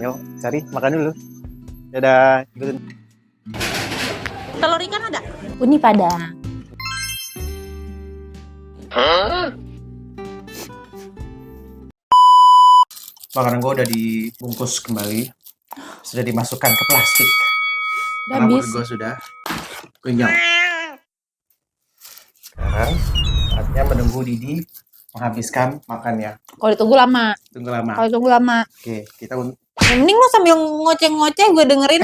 Ayo, Sari, makan dulu. Dadah. Ikutin. Telur ikan ada? Uni Padang. Makanan gue udah dibungkus kembali. Sudah dimasukkan ke plastik. Udah Karena habis. perut gue sudah kenyang. Sekarang saatnya menunggu Didi menghabiskan makannya. Kalau ditunggu lama. Tunggu lama. Kalau ditunggu lama. Oke, kita Yang mending lo sambil ngoceh-ngoceh gue dengerin.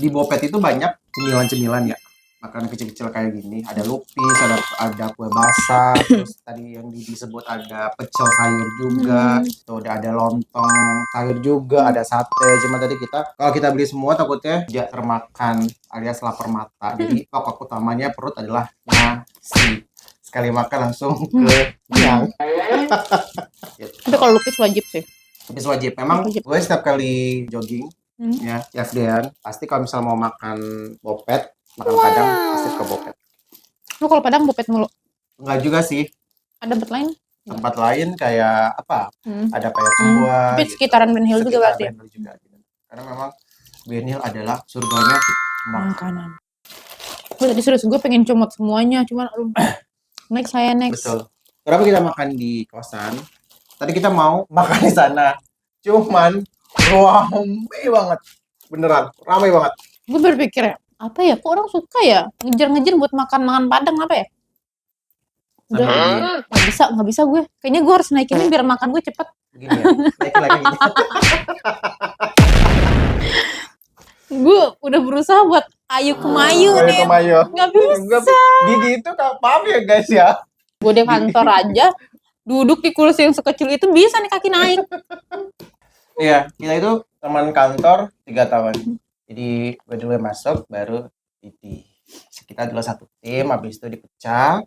di Bopet itu banyak cemilan-cemilan ya. Makanan kecil-kecil kayak gini. Ada lupis, ada kue basah, terus tadi yang disebut ada pecel sayur juga. Tuh ada lontong sayur juga, ada sate. Cuma tadi kalau kita beli semua takutnya tidak termakan alias lapar mata. Jadi pokok utamanya perut adalah nasi. Sekali makan langsung kenyang. Tapi kalau lupis wajib sih. Lupis wajib. Memang Wajib. gue setiap kali jogging ya, FD-an, pasti kalau misal mau makan Bopet, makan Padang, pasti ke Bopet. Lo kalau Padang bopet mulu. Enggak juga sih. Ada tempat lain? Tempat lain kayak apa? Ada kayak Tapi sekitaran Ben Hill juga berarti. Ben Hill juga, gitu. Karena memang Ben Hill adalah surganya Makanan. Gue tadi serius, gue pengen comot semuanya. Cuman next. Betul. Kenapa kita makan di kosan? Tadi kita mau makan di sana. Cuman ramai banget. Beneran, ramai banget. Gue berpikir ya, apa ya? Kok orang suka ya ngejar-ngejar buat makan Padang apa ya? Udah nggak bisa gue. Kayaknya gue harus naikinnya biar makan gue cepet. Begini ya, naikin lagi. Gue udah berusaha buat ayu kemayu nih. Nggak bisa. Didi itu maaf ya guys ya. Gue di kantor aja duduk di kursi yang sekecil itu bisa nih kaki naik. Iya, kita itu teman kantor 3 tahun. Jadi gue dulu yang masuk, baru Didi. Kita dulu satu tim, habis itu dipecah.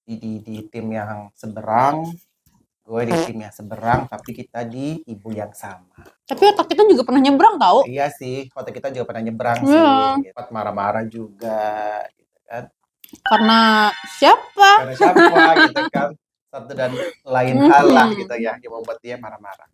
Didi di tim yang seberang, gue di tim yang seberang, tapi kita di ibu yang sama. Tapi otak kita juga pernah nyebrang tau. Iya sih, kota kita juga pernah nyebrang sih. Sempat marah-marah juga, gitu kan. Karena siapa? Karena siapa gitu kan. Satu dan lain hal lah gitu ya, yang membuat dia marah-marah.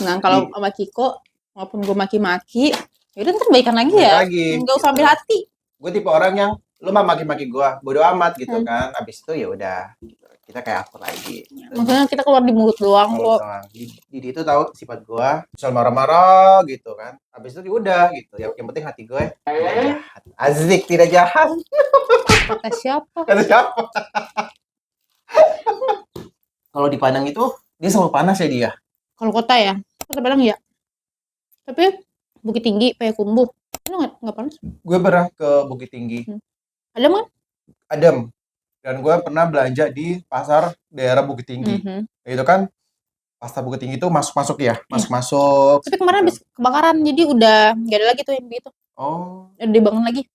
Nah kalau sama Kiko, walaupun gue maki-maki, yaudah ntar baikan lagi ya. Nggak usah ambil hati. Gue tipe orang yang lu mah maki-maki gue, bodo amat gitu kan. Abis itu ya udah, gitu. Kita kayak akur lagi. Gitu. Maksudnya kita keluar di mulut doang kok. Didi itu tahu sifat gue, misal marah-marah gitu kan. Abis itu ya udah gitu. Yang penting hati gue tidak jahat. Azik tidak jahat. Kata siapa? Kata siapa? Kalau di Padang itu dia selalu panas ya dia. Kalau kota ya, kota Padang ya. Tapi Bukit Tinggi, Payakumbuh, itu nggak panas. Gue pernah ke Bukit Tinggi. Adem kan? Adem. Dan gue pernah belanja di pasar daerah Bukit Tinggi. Itu kan pasar Bukit Tinggi itu masuk-masuk ya, masuk-masuk. Tapi kemarin habis kebakaran, jadi udah nggak ada lagi tuh yang begitu. Oh. Udah dibangun lagi.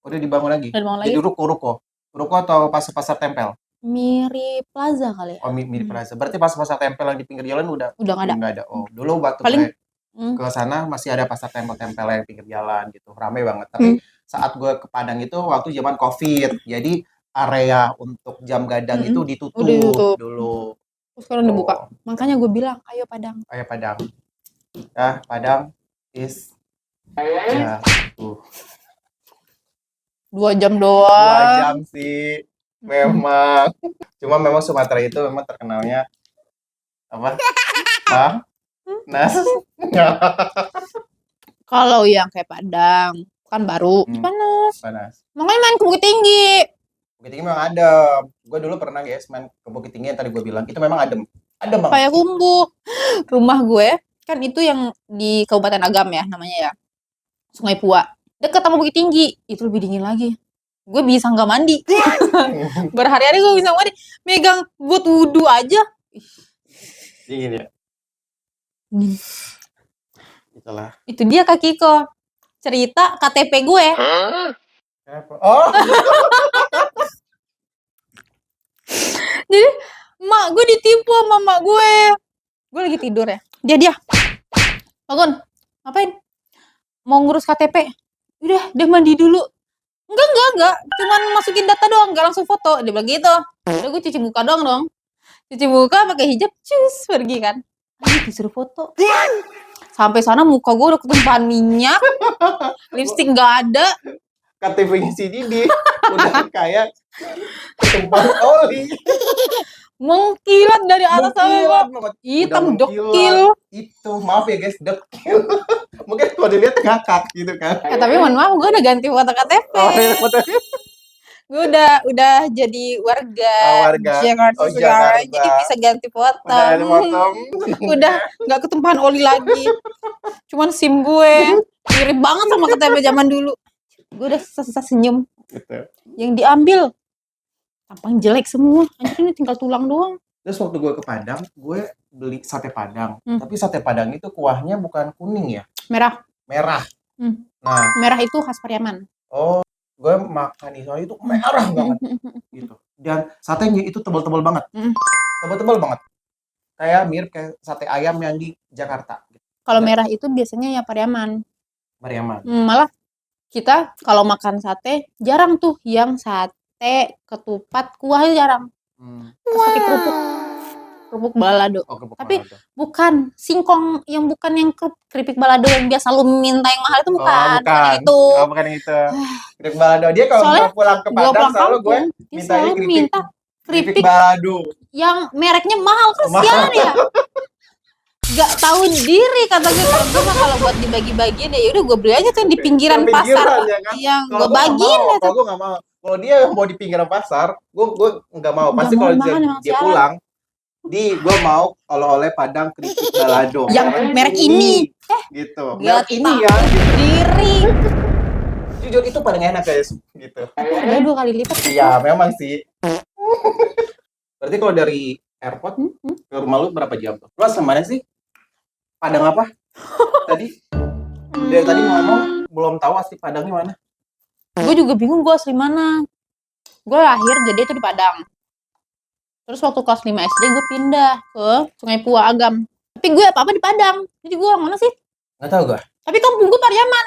Udah dibangun lagi. Jadi ruko atau pasar tempel? Mirip Plaza kali ya. Oh, mirip Plaza. Berarti pasar tempel yang di pinggir jalan udah nggak ada. Oh, dulu waktu paling ke sana masih ada pasar tempel-tempel yang pinggir jalan gitu, ramai banget. Tapi saat gue ke Padang itu waktu zaman COVID, jadi area untuk jam gadang itu ditutup dulu. Terus sekarang dibuka. Makanya gue bilang, ayo Padang. Ayo Padang. Ya, Padang is ya, 2 jam doang. 2 jam sih. Memang. Cuma memang Sumatera itu memang terkenalnya apa? Panas. Kalau yang kayak Padang kan baru panas. Makanya main ke Bukit Tinggi. Bukit Tinggi memang adem. Gue dulu pernah guys main ke Bukit Tinggi yang tadi gue bilang itu memang adem. Adem banget. Payakumbuh. Rumah gue kan itu yang di Kabupaten Agam ya namanya ya. Sungai Pua. Dekat sama Bukit Tinggi. Itu lebih dingin lagi. Gue bisa nggak mandi. Berhari-hari gue bisa mandi. Megang buat wudhu aja. Dingin ya? Itulah. Itu dia Kak Kiko. Cerita KTP gue. Oh. Jadi mak gue ditipu sama mak gue. Gue lagi tidur ya. Dia. Bangun. Ngapain? Mau ngurus KTP. Udah mandi dulu. Enggak. Cuman masukin data doang, enggak langsung foto. Dia bilang gitu. Udah gue cuci muka doang. Cuci muka pakai hijab, cus pergi kan. Disuruh foto. Sampai sana muka gue udah ketumpahan minyak, lipstick nggak ada, KTP-nya si Didi udah kayak ketumpahan oli. mengkilat dari atas sampai bawah. Mengkilat banget. Hitam Udah mengkilat. dekil. Itu maaf ya guys, dekil. Mungkin kalau dilihat ngakak gitu kan. Tapi mohon maaf, gue udah ganti foto KTP. Oh, ya, fotonya. Gue udah jadi warga, Warga. Jakarta Oh, sekarang, Jakarta. jadi bisa ganti foto. Udah ada potong. Udah nggak ketumpahan oli lagi. Cuman SIM gue mirip banget sama KTP zaman dulu. Gue udah susah senyum. Gitu. Yang diambil tampang jelek semua. Anjir, ini tinggal tulang doang. Terus waktu gue ke Padang, gue beli sate Padang. Hmm. Tapi sate Padang itu kuahnya bukan kuning ya, Merah. merah. Hmm. Nah, Merah itu khas Pariaman. oh, gue makan di sana itu merah banget gitu. Dan satenya itu tebal-tebal banget. Hmm. Tebal-tebal banget. Kayak mirip kayak sate ayam yang di Jakarta. Kalau merah itu biasanya ya Pariaman. Mariaman. Malah kita kalau makan sate jarang tuh yang sate ketupat kuahnya jarang. Terus pakai kerupuk balado. Oh, kerupuk Tapi balado. bukan singkong, yang bukan yang keripik balado yang biasa lu minta yang mahal itu bukan. Oh, bukan. Itu. Oh, bukan yang itu. Keripik balado. Dia kalau Soalnya mau pulang ke Gua Padang pulang selalu gue kampung, dia mintanya selalu keripik minta keripik balado. yang mereknya mahal, kasihan ya. Gak tahu diri kata gue, kalau buat dibagi-bagiin ya udah gue beli aja tuh yang di pinggiran Yang pinggiran, pasar, ya kan? yang Kalau gue gue nggak bagiin mau, deh tuh. kalau gue nggak mau. Kalau dia mau di pinggiran pasar, gue nggak mau. Nggak Pasti mau kalau makan, emang dia sialan. pulang, gue mau oleh-oleh Padang keripik balado. Yang merek ini. Gitu. Gak Merek ini ya. tahu diri. Jujur itu paling enak guys. Gitu. Ada 2 kali lipat. Iya, memang sih. Berarti kalau dari airport ke rumah lu berapa jam tuh? Lu asal mana sih? Padang apa? Tadi dari tadi ngomong belum tahu asli Padangnya mana. Gue juga bingung gue asli mana. Gue lahir gede itu di Padang. Terus waktu kelas 5 SD gue pindah ke Sungai Pua Agam. Tapi gue apa-apa di Padang. Jadi gue orang mana sih? Nggak tahu gue. Tapi kampung gue Pariaman.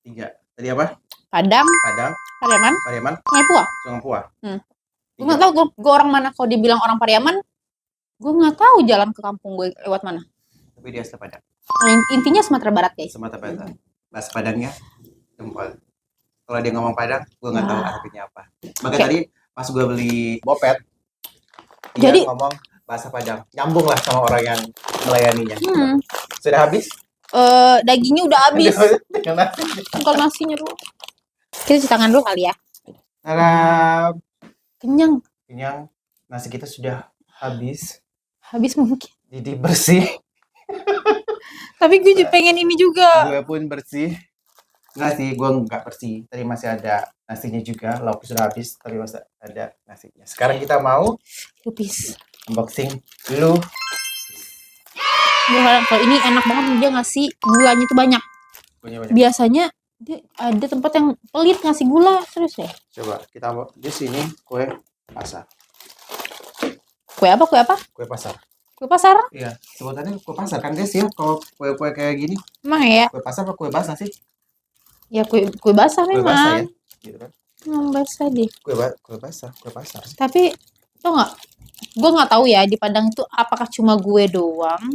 3. Tadi apa? Padang, Padang, Pariaman, Pariaman, Sungai Pua. Sungai Pua. Gue nggak tahu gue orang mana. Kalau dibilang orang Pariaman, gue nggak tahu jalan ke kampung gue lewat mana. Tapi dia asli Padang. Intinya Sumatera Barat guys. Sumatera Barat. Bahasa Padangnya jempol. Kalau dia ngomong Padang, gue nggak tahu artinya apa. Makanya tadi pas gue beli bopet, dia Jadi- ngomong bahasa Padang. Nyambung lah sama orang yang melayaninya. Sudah habis? Dagingnya udah habis. Tinggal nasi. Tinggal nasinya dulu. Kita cuci tangan dulu kali ya. Harap. Kenyang. Kenyang. Nasi kita sudah habis. Habis mungkin. Jadi bersih. Tapi gue juga pengen ini juga. Gue pun bersih. Enggak sih, gue nggak bersih. Tadi masih ada nasinya juga. Lauk sudah habis, tapi masih ada nasinya. Sekarang kita mau Lupis. unboxing dulu. Gue harap kalau ini enak banget, dia ngasih gulanya tuh banyak. Punya banyak. Biasanya dia ada tempat yang pelit ngasih gula, serius ya. Coba kita di sini kue pasar. Kue apa? Kue apa? Kue pasar. Kue pasar? Iya, sebutannya kue pasar kan guys ya. Kalau kue-kue kayak gini, Emang ya? kue pasar apa kue basah sih? Ya kue basah Kue basah ya. memang. Gitu kan. Basah deh. Kue basah, kue pasar. Tapi tau nggak? Gue nggak tahu ya di Padang itu apakah cuma gue doang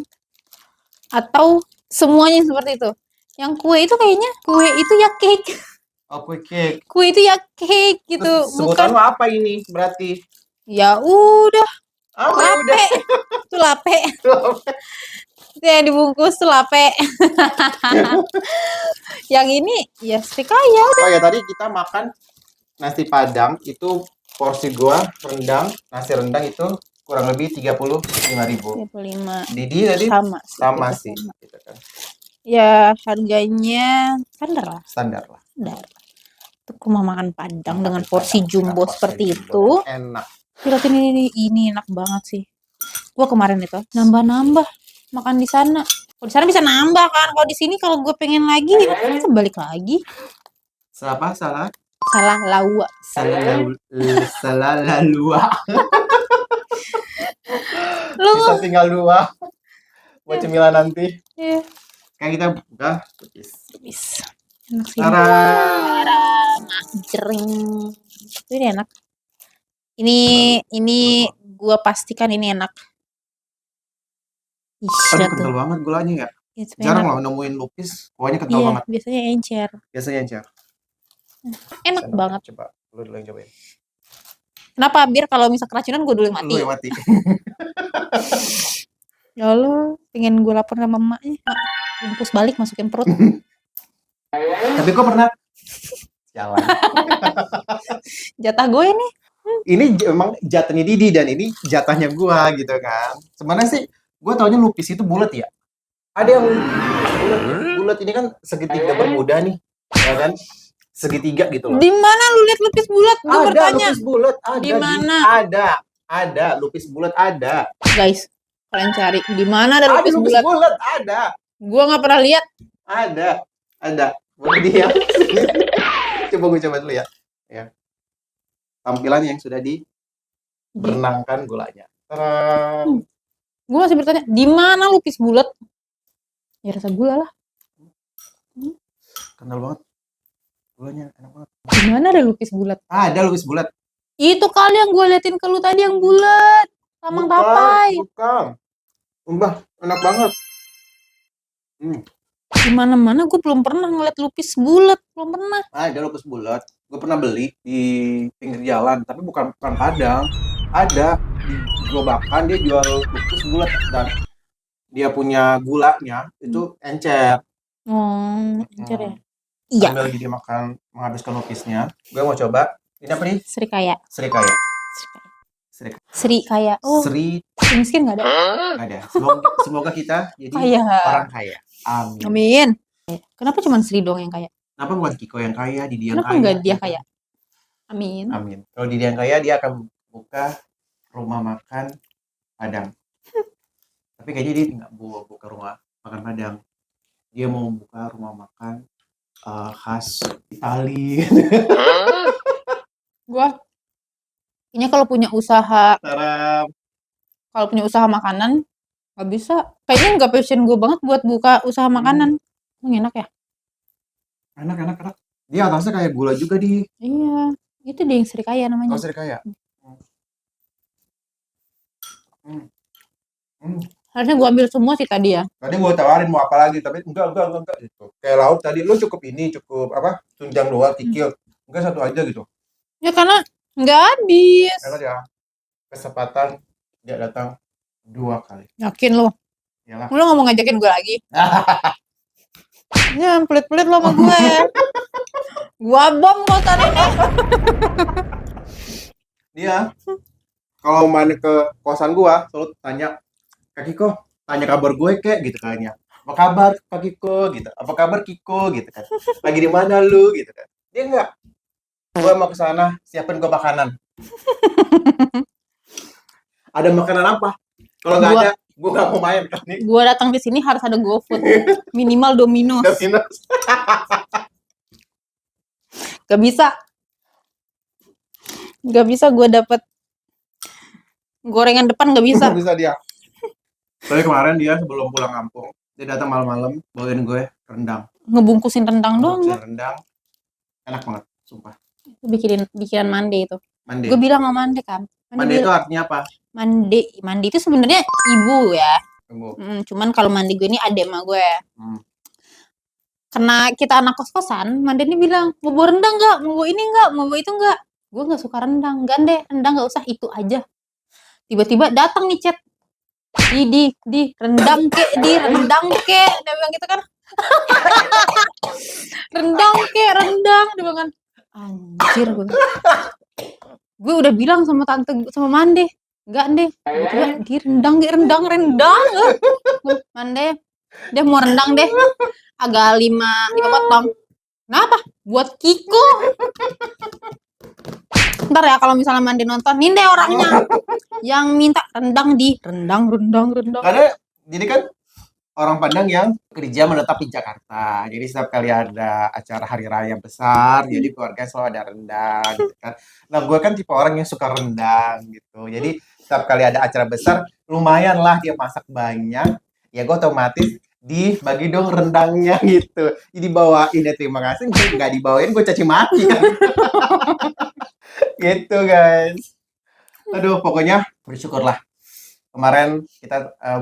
atau semuanya seperti itu. Yang kue itu kayaknya kue itu ya cake. Oh, kue cake. Kue itu ya cake gitu. Terus sebutan lo apa ini berarti? Ya udah. Apa ya udah? Lape. Itu lape. Itu yang dibungkus tuh lape. Yang ini ya steak aja. Oh ya, tadi kita makan nasi Padang itu porsi gua rendang, nasi rendang itu kurang lebih 35.000. 35. Didi tadi sama sih, gitu kan. Ya harganya standar lah. Standar lah. Standar. Itu cuma makan Padang dengan porsi jumbo Porsi seperti jumbo itu. enak. Lihat ini enak banget sih. Gua kemarin itu nambah-nambah makan di sana. Kalau di sana bisa nambah kan. Kalau di sini kalau gue pengen lagi, sebalik lagi. Salah salah. Salah lawa. Salah lalua. Lu Bisa tinggal 2 buat cemilan nanti. ya, Kayak kita buka cookies. bisa. Enak sih. Tara. Jering. Ini enak. Ini gua pastikan ini enak. Ih, Aduh, lihat tuh. kental banget gulanya ya. It's Jarang enak. loh nemuin lupis, kuahnya kental Iya, banget. biasanya encer. Biasanya encer. Enak Sendok, banget. Coba, lu dulu yang cobain. Kenapa? Biar kalau misal keracunan gue dulu yang Lu mati. yang mati. Ya Allah, pengen gue lapor sama emaknya. Mak, bungkus balik masukin perut. Tapi kok pernah jalan. Jatah gue nih. Ini emang jatahnya Didi dan ini jatahnya gua gitu kan. Sebenarnya sih gua taunya lupis itu bulat ya. Ada yang bulat, bulat ini kan segitiga bermuda nih, ya kan? Segitiga gitu loh. Di mana lu lihat lupis bulat? Gue Ada bertanya. lupis bulat, ada Di mana? ada lupis bulat ada. Guys, kalian cari di mana ada Ada lupis lupis bulat? bulat, ada. Gue nggak pernah lihat. Ada. Boleh dia. Coba gue coba dulu ya. Ya. Tampilan yang sudah dibenangkan gulanya. Tadam. Gue masih bertanya, di mana lupis bulat? Ya rasa gula lah. Kental banget. Gulanya enak banget. Di mana ada lupis bulat? Ada lupis bulat. Itu kali yang gue liatin ke lu tadi yang bulat. Tamang tapai. Bukan. Mbah, enak banget. Di mana-mana gue belum pernah ngeliat lupis bulat, belum pernah. Ada lupis bulat. Gue pernah beli di pinggir jalan, tapi bukan Padang. Ada di gerobakan dia jual lupis bulat dan dia punya gulanya itu encer. Oh, encer ya. Iya. Sambil jadi makan menghabiskan lupisnya. Gue mau coba. Ini apa nih? Serikaya. Serikaya. Serikaya. Oh, Sri miskin nggak ada? nggak ada. Semoga kita jadi Kaya. orang kaya. Amin. Amin. Kenapa cuma Sri doang yang kaya? Kenapa bukan Kiko yang kaya, Didi yang Kenapa kaya? nggak dia kaya? Amin. Amin. Kalau Didi yang kaya, dia akan buka rumah makan Padang. Tapi kayaknya dia nggak mau buka rumah makan Padang. Dia mau buka rumah makan khas Itali. Gua kayaknya kalau punya usaha, Sarap. kalau punya usaha makanan nggak bisa. Kayaknya nggak passion gue banget buat buka usaha makanan. Enak ya? Enak. Dia atasnya kayak gula juga di. Iya, itu dia yang serikaya namanya. Oh, Serikaya. Harusnya gue ambil semua sih tadi ya. Tadi gue tawarin mau apa lagi, tapi enggak gitu. Kayak lauk tadi, lu cukup apa? Tunjang doang, kikil. Enggak satu aja gitu. Ya karena nggak habis. Enak ya. Kesempatan dia datang 2 kali. Yakin lo? Yalah. Lo nggak mau ngajakin gue lagi? Ya pelit-pelit lo sama gue. Gua bom kosan ini. Dia kalau main ke kosan gua selalu tanya, Kak Kiko, tanya kabar gue kek gitu kayaknya. Apa kabar Kak Kiko gitu. Apa kabar Kiko gitu kan. Lagi di mana lu gitu kan. Dia enggak. Gua mau ke sana, siapin gua makanan. Ada makanan apa? Kalau nggak ada, gua nggak mau main kan nih. Gua datang di sini harus ada GoFood. Minimal Domino's. Gak bisa. Gak bisa gue dapet gorengan depan, gak bisa. Nggak bisa dia. Tapi kemarin dia sebelum pulang kampung, dia datang malam-malam bawain gue rendang. Ngebungkusin rendang doang. Bungkusin rendang. Enak banget, sumpah. Bikinan mande itu. Mande. Gue bilang sama mande kan. Mande itu artinya apa? Mande itu sebenarnya ibu ya. Tunggu. Cuman kalau mande gue ini adek sama gue. Karena kita anak kos-kosan, mande ini bilang, mau bawa rendang nggak? Mau bawa ini nggak? Mau bawa itu nggak? Gue nggak suka rendang. Gande, rendang nggak usah, itu aja. Tiba-tiba datang nih chat. Di rendang ke, dia bilang gitu kan. rendang. Dia bilang kan, anjir gue. Gue udah bilang sama tante, sama Mande, enggak deh. Tiba-tiba di rendang. Mande, dia mau rendang deh. Agak 5 potong. Kenapa? Buat Kiko. Ntar ya kalau misalnya Mande nonton, nih deh orangnya yang minta rendang di rendang. Karena jadi kan orang Padang yang kerja menetap di Jakarta. Jadi setiap kali ada acara hari raya besar, jadi keluarga selalu ada rendang gitu kan. Nah, gue kan tipe orang yang suka rendang gitu. Jadi setiap kali ada acara besar, lumayan lah dia masak banyak. Ya gue otomatis dibagi dong rendangnya gitu. Jadi bawain ya terima kasih, nggak dibawain gue caci maki kan. Gitu guys. Aduh, pokoknya bersyukurlah kemarin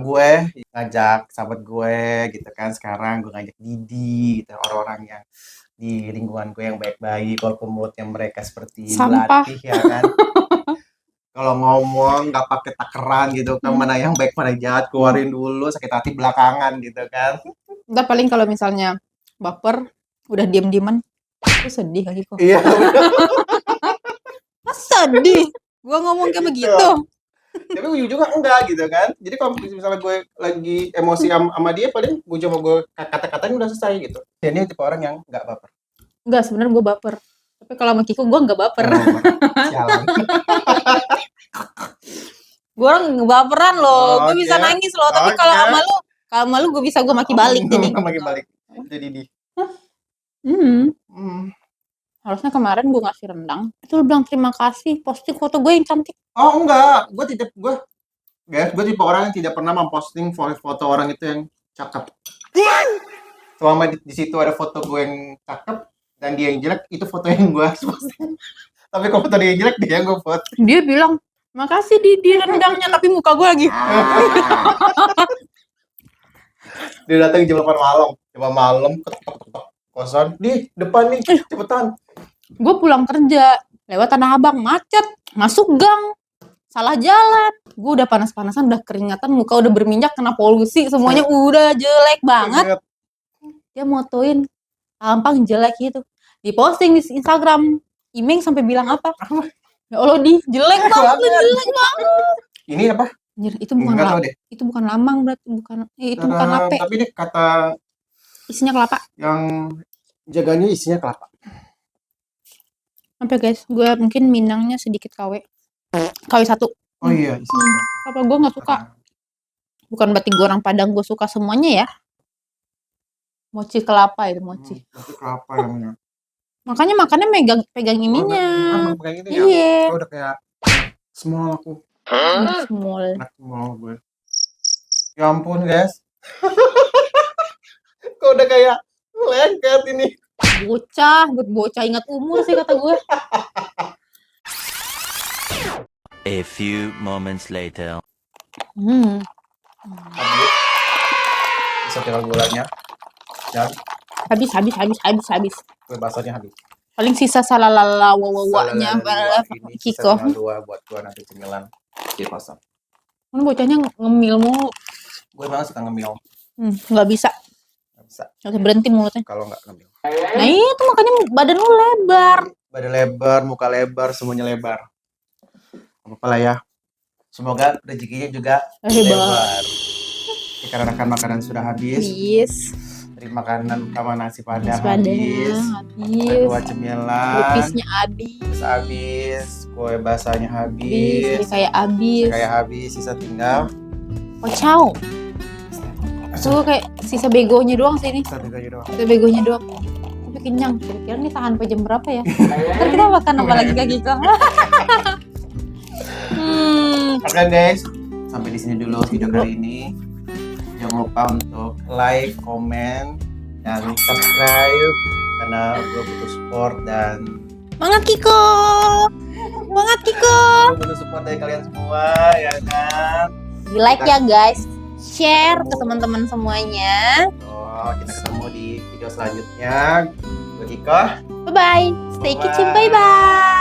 gue ngajak sahabat gue gitu kan, sekarang gue ngajak Didi gitu, orang-orang yang di lingkungan gue yang baik-baik, walaupun mulutnya mereka seperti Sampah. latih ya kan. Kalau ngomong nggak pakai takeran gitu kan, mana yang baik mana yang jahat keluarin dulu, sakit hati belakangan gitu kan. Udah paling kalau misalnya baper, udah diem-dieman, aku sedih kaki kok. Iya. Mas sedih. Gua ngomong kayak begitu. Tapi ujung juga enggak gitu kan. Jadi kalau misalnya gue lagi emosi sama dia, paling gue cuma gue kata-katain udah selesai gitu. Dan dia tipe orang yang nggak baper. Enggak, sebenarnya gue baper. Tapi kalau sama Kiko gue nggak baper. Sialan. Gue orang baperan loh. Gue Oke. bisa nangis loh. Tapi Oke. kalau sama lu gue bisa gue maki balik jadi. Maki balik. Jadi di. Harusnya kemarin gue ngasih rendang. Itu lu bilang terima kasih. Posting foto gue yang cantik. Oh enggak, gue tipe orang yang tidak pernah memposting foto orang itu yang cakep. Selama di situ ada foto gue yang cakep dan dia yang jelek, itu foto yang gue posting. Tapi kalau foto dia yang jelek, dia yang gue foto. Dia bilang makasih di rendangnya, tapi muka gue lagi. Dia datang jam 8 malam, ketok kosan di depan nih, cepetan. Gue pulang kerja lewat Tanah Abang, macet, masuk gang, salah jalan. Gue udah panas-panasan, udah keringatan, muka udah berminyak, kena polusi, semuanya udah jelek banget. Dia motoin tampang jelek gitu, diposting di Instagram. Imeng sampai bilang apa? Ya Allah di jelek banget, jelek banget. Ini apa? Anjir, itu Nggak tahu deh. itu bukan lambang berarti, itu bukan lape. Tapi ini kata Isinya kelapa. yang jaganya isinya kelapa. Sampai guys, gue mungkin minangnya sedikit KW 1. Oh iya, isinya kelapa. Apa gue nggak suka? Bukan berarti gue orang Padang gue suka semuanya ya. Mochi kelapa itu mochi. Itu kelapa yang Makanya makannya pegang ininya. kayak gitu ya. Iya. Oh, udah kayak small aku. Small. Anak small gue. Ya ampun, guys. Kok udah kayak lengket ini. Bocah, buat bocah ingat umur sih kata gue. A few moments later. Habis. Bisa tinggal gulanya. Dan Habis. kue basahnya habis. Paling sisa salalala wawawanya Ini Kiko. sisa dua buat gua nanti cemilan di pasar. Kan bocahnya ngemil mulu. Gue memang suka ngemil. Nggak bisa. Nggak bisa Harus berhenti mulutnya. kalau nggak ngemil. Nah itu makanya badan lu lebar. Badan lebar, muka lebar, semuanya lebar. Apa lah ya. Semoga rezekinya juga lebar. Karena makanan sudah habis. Dari makanan utama nasi padang habis. Kedua cemilan. Lupisnya habis. Terus habis. Kue basahnya habis. Kayak habis. Sisa tinggal. Kocau. Gue kayak sisa begonya doang sih ini. Sisa begonya doang. Tapi kenyang. Kira-kira nih tahan sampai jam berapa ya? Ntar kita makan apa lagi Kak Kiko? Oke guys, sampai di sini dulu video kali ini. Jangan lupa untuk like, komen, dan subscribe karena gue butuh support dan Semangat Kiko. gue butuh support dari kalian semua ya kan. Di like ya guys. Share ke teman-teman semuanya. Kita ketemu di video selanjutnya. Gue Kiko. Bye bye. Stay kitchen. Bye bye.